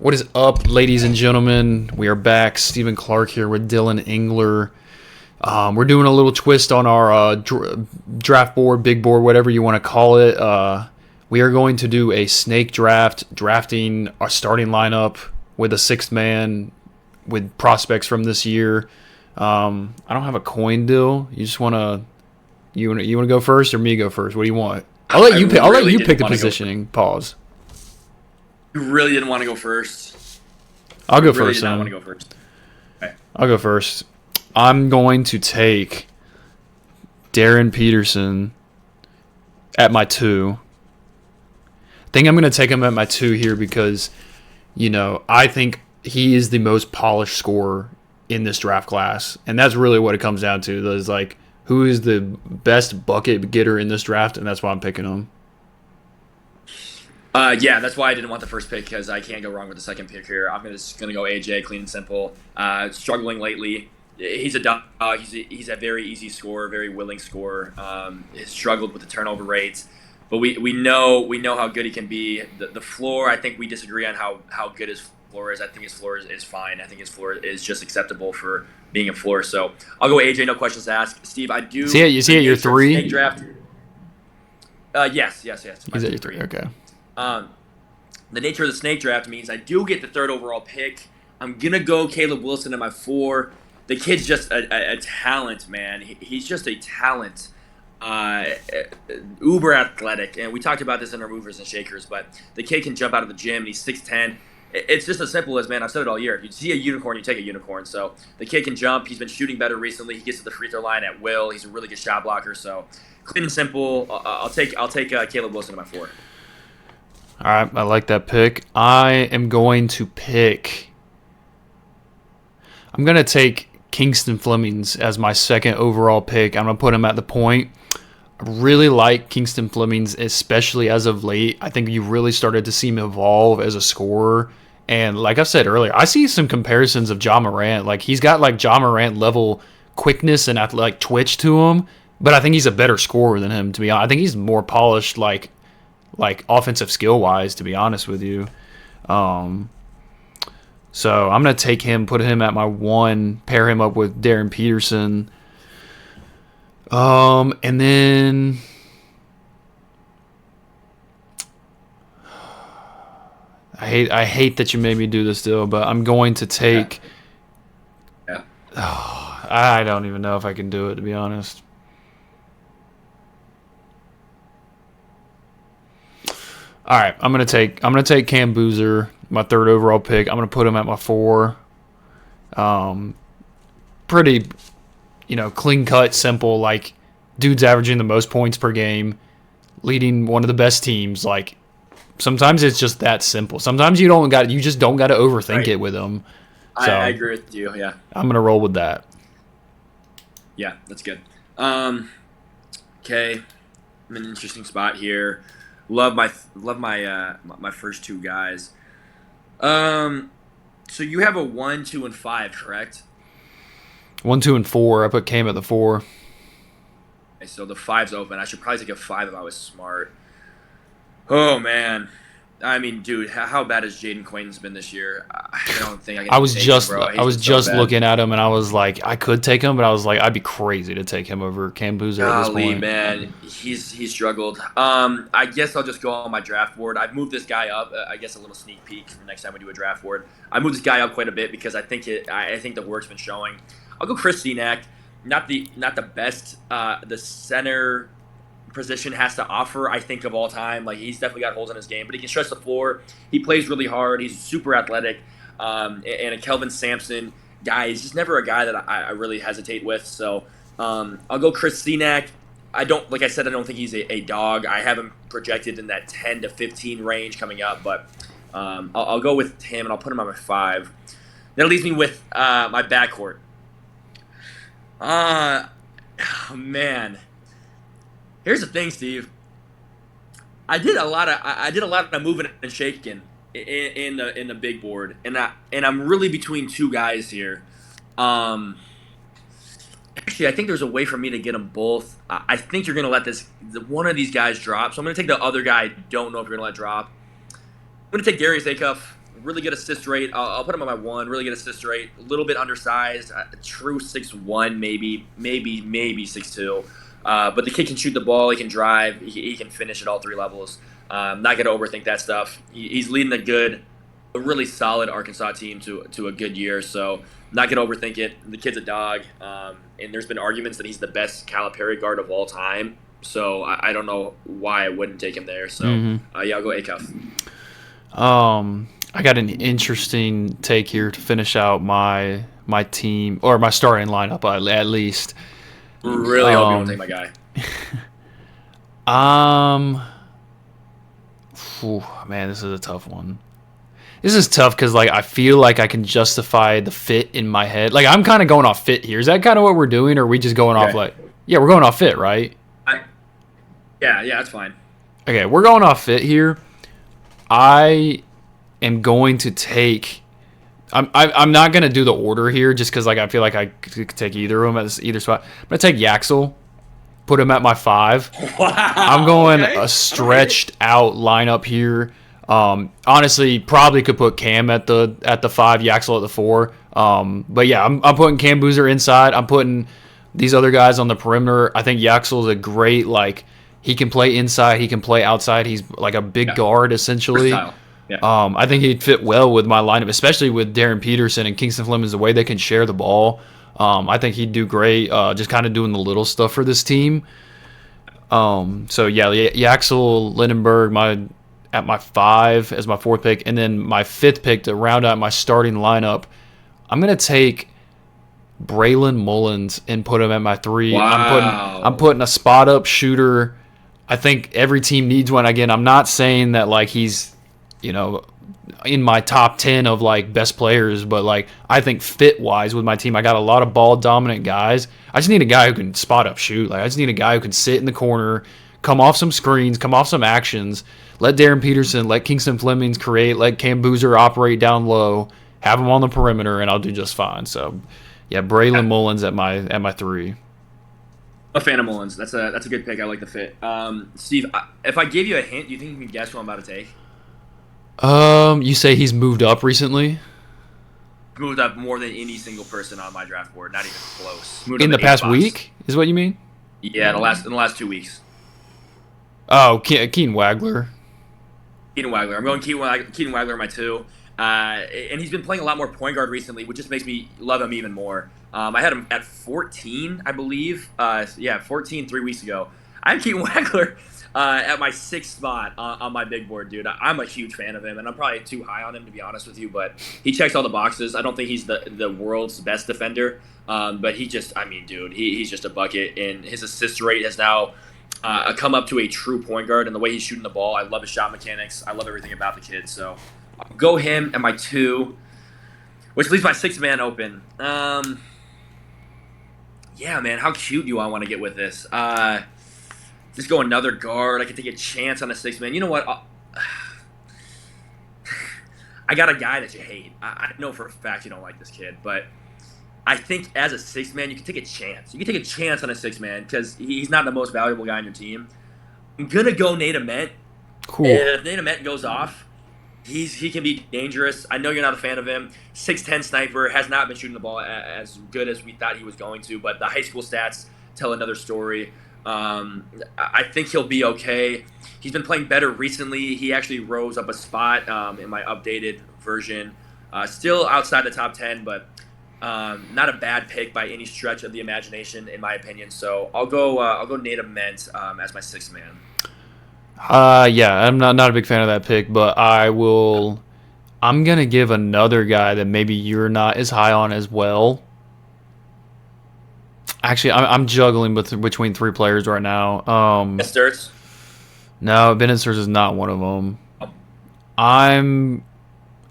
What is up, ladies and gentlemen? We are back. Stephen Clark here with Dylan Engler. We're doing a little twist on our draft board, big board, whatever you want to call it. We are going to do a snake draft, drafting our starting lineup with a sixth man with prospects from this year. I don't have a coin deal. You just want to you want to go first or me go first? What do you want? I'll let you pick. I'll let you pick the positioning. Pause. You really didn't want to go first. I'll go really first. Did not want to go first. Okay. I'll go first. I'm going to take Darren Peterson at my 2. I think I'm going to take him at my 2 here because, I think he is the most polished scorer in this draft class. And that's really what it comes down to. Is like, who is the best bucket getter in this draft? And that's why I'm picking him. Yeah, that's why I didn't want the first pick because I can't go wrong with the second pick here. I'm just going to go AJ, clean and simple. Struggling lately. He's a dog. He's a very easy scorer, very willing scorer. He's struggled with the turnover rates, but we know how good he can be. The floor, I think we disagree on how good his floor is. I think his floor is fine. I think his floor is just acceptable for being a floor. So I'll go AJ. No questions asked. Steve, I do. You see at your 3? Snake draft. Yes. He's at your 3. Okay. The nature of the snake draft means I do get the 3rd overall pick. I'm gonna go Caleb Wilson at my 4. The kid's just a talent, man. He's just a talent. Uber athletic, and we talked about this in our movers and shakers. But the kid can jump out of the gym, and he's 6'10". It's just as simple as, man, I've said it all year. If you see a unicorn, you take a unicorn. So the kid can jump. He's been shooting better recently. He gets to the free throw line at will. He's a really good shot blocker. So clean and simple. I'll take Caleb Wilson at my 4. All right, I like that pick. I am going to pick. I'm going to take Kingston Flemings as my 2nd overall pick. I'm going to put him at the point. I really like Kingston Flemings, especially as of late. I think you really started to see him evolve as a scorer. And like I said earlier, I see some comparisons of Ja Morant. Like, he's got like Ja Morant level quickness and athletic twitch to him, but I think he's a better scorer than him, to be honest. I think he's more polished, like offensive skill wise, to be honest with you. So I'm going to take him, put him at my 1, pair him up with Darren Peterson. And then I hate that you made me do this deal, but I'm going to take I don't even know if I can do it, to be honest. All right, I'm gonna take Cam Boozer, my 3rd overall pick. I'm gonna put him at my 4. Pretty, clean cut, simple. Like, dude's averaging the most points per game, leading one of the best teams. Like, sometimes it's just that simple. Sometimes you just don't got to overthink it with him. So I agree with you. Yeah, I'm gonna roll with that. Yeah, that's good. Okay, I'm in an interesting spot here. Love my first 2 guys. So you have a 1, 2, and 5, correct? 1, 2, and 4. I put Cam at the 4. Okay, so the 5's open. I should probably take a 5 if I was smart. Oh man, I mean, dude, how bad has Jaden Quayton's been this year? I don't think I can. I was just bad. looking at him, and I was like, I could take him, but I was like, I'd be crazy to take him over Cam Boozer at this point. Man, he's struggled. I guess I'll just go on my draft board. I've moved this guy up. I guess a little sneak peek for next time we do a draft board. I moved this guy up quite a bit because I think the work's been showing. I'll go Chris Senac. Not the best. The center position has to offer, I think, of all time. Like, he's definitely got holes in his game, but he can stretch the floor. He plays really hard. He's super athletic. And a Kelvin Sampson guy is just never a guy that I really hesitate with. So I'll go Chris Senac. Like I said, I don't think he's a dog. I have him projected in that 10 to 15 range coming up, but I'll go with him, and I'll put him on my 5. That leaves me with my backcourt. Oh, man. Here's the thing, Steve. I did a lot of moving and shaking in the big board, and I'm really between 2 guys here. Actually, I think there's a way for me to get them both. I think you're gonna let one of these guys drop, so I'm gonna take the other guy I don't know if you're gonna let drop. I'm gonna take Darius Acuff. really good assist rate. I'll put him on my 1. Really good assist rate. A little bit undersized. True 6'1", maybe 6'2". But the kid can shoot the ball. He can drive. He can finish at all 3 levels. Not going to overthink that stuff. He's leading a really solid Arkansas team to a good year. So not going to overthink it. The kid's a dog. And there's been arguments that he's the best Calipari guard of all time. So I don't know why I wouldn't take him there. So yeah, I'll go Acuff. I got an interesting take here to finish out my team, or my starting lineup at least. Really hope you don't take my guy. Man, this is a tough one. This is tough because like I feel like I can justify the fit in my head. Like I'm kind of going off fit here. Is that kind of what we're doing, or are we just going off like? Yeah, we're going off fit, right? Yeah, that's fine. Okay, we're going off fit here. I am going to take. I'm not going to do the order here just because like I feel like I could take either of them at either spot. I'm going to take Yaxel, put him at my 5. Wow. I'm going a stretched out lineup here. Honestly, probably could put Cam at the 5, Yaxel at the 4. But yeah, I'm putting Cam Boozer inside. I'm putting these other guys on the perimeter. I think Yaxel is a great he can play inside, he can play outside. He's like a big guard essentially. Versatile. Yeah. I think he'd fit well with my lineup, especially with Darren Peterson and Kingston Flemings, the way they can share the ball. I think he'd do great just kind of doing the little stuff for this team. So yeah, Yaxel Lindenberg at my 5 as my 4th pick, and then my 5th pick to round out my starting lineup, I'm going to take Braylon Mullins and put him at my 3. Wow. I'm putting a spot up shooter. I think every team needs one. Again, I'm not saying that like he's, in my top 10 of like best players, but like I think fit wise with my team, I got a lot of ball dominant guys. I just need a guy who can spot up shoot. Like I just need a guy who can sit in the corner, come off some screens, come off some actions, let Darren Peterson, let Kingston Flemings create, let Cam Boozer operate down low, have him on the perimeter, and I'll do just fine. So yeah, Braylon Mullins at my 3. A fan of Mullins. That's a good pick. I like the fit. Steve, if I gave you a hint, do you think you can guess what I'm about to take? You say he's moved up recently? Moved up more than any single person on my draft board. Not even close. In the past week, is what you mean? Yeah, in the last 2 weeks. Oh, Keaton Wagler. Keaton Wagler. I'm going Keaton Wagler, my 2. And he's been playing a lot more point guard recently, which just makes me love him even more. I had him at 14, I believe. 14 3 weeks ago. I have Keaton Wagler at my 6th spot on my big board, dude. I'm a huge fan of him, and I'm probably too high on him, to be honest with you, but he checks all the boxes. I don't think he's the world's best defender, but he's just a bucket, and his assist rate has now come up to a true point guard, and the way he's shooting the ball, I love his shot mechanics. I love everything about the kid, so I'll go him at my 2, which leaves my 6th man open. Yeah, man, how cute do I want to get with this? Just go another guard. I could take a chance on a 6th man. You know what? I got a guy that you hate. I know for a fact you don't like this kid, but I think as a 6th man, you can take a chance. You can take a chance on a 6th man because he's not the most valuable guy on your team. I'm going to go Nate Ament. Cool. If Nate Ament goes off, he can be dangerous. I know you're not a fan of him. 6'10" sniper, has not been shooting the ball as good as we thought he was going to, but the high school stats tell another story. I think he'll be okay. He's been playing better recently. He actually rose up a spot in my updated version. Still outside the top 10, but not a bad pick by any stretch of the imagination, in my opinion. So I'll go Nate Ament as my 6th man. Yeah, I'm not a big fan of that pick, but I'm gonna give another guy that maybe you're not as high on as well. Actually, I'm juggling between 3 players right now. Sturts? No, Ben Sturts is not one of them. I'm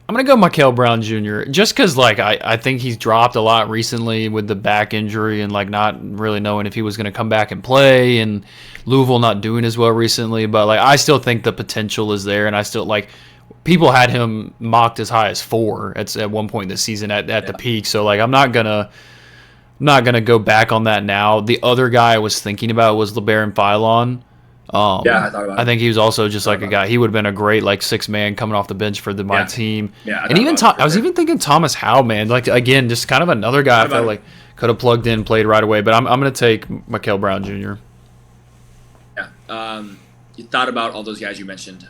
gonna go Michael Brown Jr. just because I think he's dropped a lot recently with the back injury and not really knowing if he was gonna come back and play, and Louisville not doing as well recently. But I still think the potential is there, and I still people had him mocked as high as 4 at one point this season at the peak. So I'm not gonna go back on that now. The other guy I was thinking about was LeBaron Philon. Yeah, I thought about I it. think he was also just like a guy. He would have been a great like six man coming off the bench for my Yeah. team. Yeah, I And thought even about it for I was sure. even thinking Thomas Howe, man. Like again, just kind of another guy I What about felt him? like could have plugged in, played right away. But I'm gonna take Mikael Brown Jr. Yeah. You thought about all those guys you mentioned.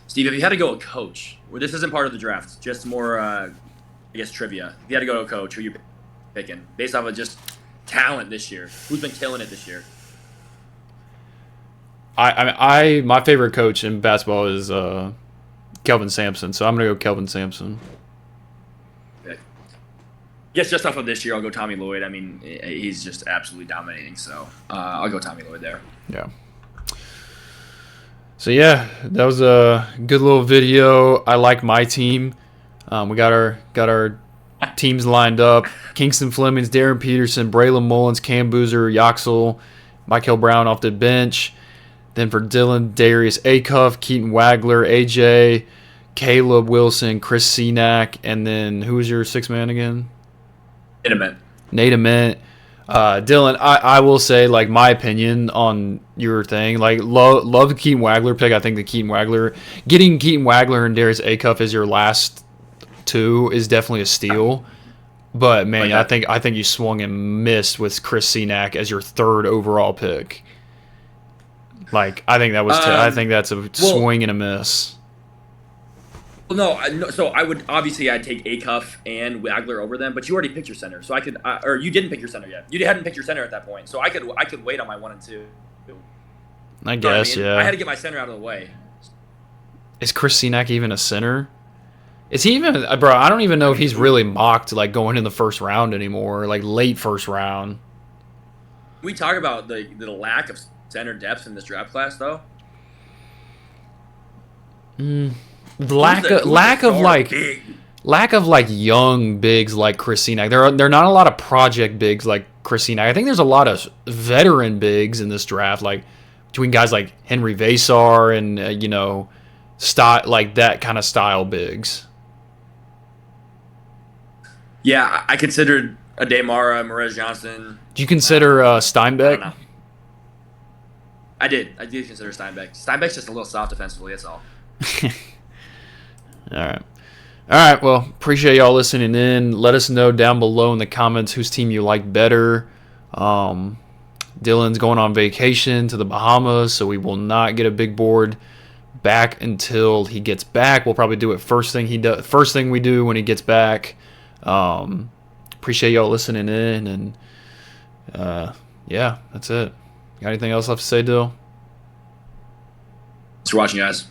Steve, if you had to go a coach, well, this isn't part of the draft, just more, I guess, trivia. If you had to go to a coach, who you picking based off of just talent this year? Who's been killing it this year? My favorite coach in basketball is Kelvin Sampson, so I'm gonna go Kelvin Sampson. Yes, just off of this year, I'll go Tommy Lloyd. I mean, he's just absolutely dominating. So I'll go Tommy Lloyd there. Yeah. So yeah, that was a good little video. I like my team. We got our teams lined up. Kingston Flemings, Darren Peterson, Braylon Mullins, Cam Boozer, Yoxel, Mikael Brown off the bench. Then for Dylan, Darius Acuff, Keaton Wagler, AJ, Caleb Wilson, Chris Senack, and then who was your sixth man again? Nate Ament. Dylan, I will say, like, my opinion on your thing, like, love the Keaton Wagler pick. I think getting Keaton Wagler and Darius Acuff as your last two is definitely a steal. But man, I think you swung and missed with Chris Senack as your third overall pick. Like, I think that was I think that's a swing and a miss. Well, no. So I'd take Acuff and Wagler over them, but you already picked your center, so I could, or you didn't pick your center yet. You hadn't picked your center at that point, so I could wait on my 1 and 2. I guess, yeah. I had to get my center out of the way. Is Chris Senack even a center? Is he even, bro? I don't even know if he's really mocked like going in the first round anymore, like late first round. We talk about the lack of center depth in this draft class, though. Lack of like young bigs like Chris Senack. There are not a lot of project bigs like Chris Senack. I think there's a lot of veteran bigs in this draft, like between guys like Henry Vasar and style like that kind of style bigs. Yeah, I considered Ademara, Morez Johnson. Do you consider Steinbeck? I don't know. I did consider Steinbeck. Steinbeck's just a little soft defensively. That's all. All right. Well, appreciate y'all listening in. Let us know down below in the comments whose team you like better. Dylan's going on vacation to the Bahamas, so we will not get a big board back until he gets back. We'll probably do it first thing we do when he gets back. Appreciate y'all listening in, and yeah, that's it. Got anything else left to say, Dill? Thanks for watching, guys.